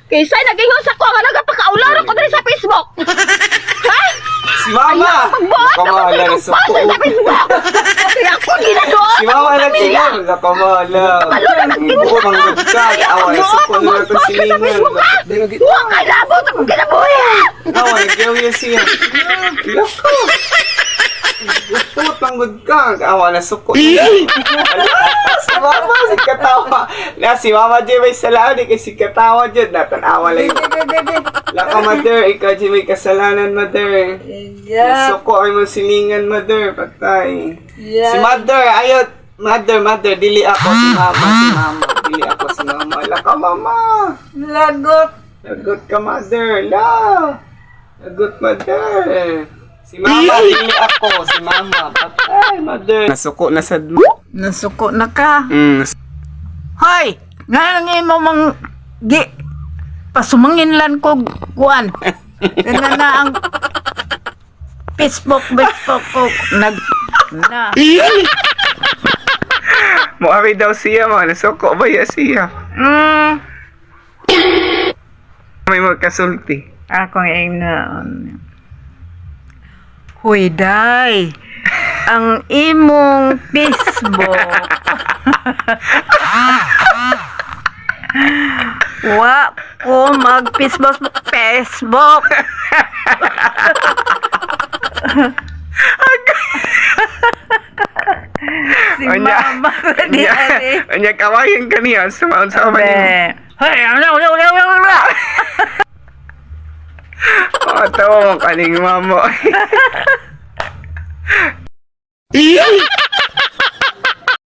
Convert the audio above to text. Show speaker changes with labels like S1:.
S1: Kaysa nag-ingon sa ko nga nagapakaularo ko diri sa Facebook. Ha?
S2: Si Mama!
S1: Pagbuhat na
S2: Kamala na
S1: ko
S2: sa
S1: sa Facebook. Kaya ako ginagawa.
S2: Si Mama na tingin! Kamala! Buko mang gudkag! Awa, suko na lang itong silingan!
S1: Huwag ka labot akong kinabuhi.
S2: Awa, nagyaw yan siya! Lako! Gupot ang gudkag! Awa, nasuko na yan! Si Mama! Si Katawa! Si Mama dyan may salahan kay si Katawa dyan! Natanawa lang yun! Laka, mother! Ikaw dyan may kasalanan, mother! Nasuko ay mong silingan, mother! Patay! Si mother! Ayot! Mother! Dili ako si Mama! Dili ako si Mama! Laka, Mama! Lagot ka, mother! Lagot, mother! Si Mama! Dili ako! Si Mama! Patay, mother! Nasuko na sa...
S3: Nasuko na ka. Hoy! Nga nang imo mang pasumangin ko kuan. Kaya na ang Facebook ko na.
S2: Muawi daw siya, mga nasuko ba ya siya? May magkasulti.
S3: Ako na. Hoy, day. Ang imong Facebook. Wa ko mag-Facebook. Si Mama di ari.
S2: Anya kawayan ka niya sa maon sa man.
S3: Hey, ano.
S2: Oh, tawa mo kaning mamo.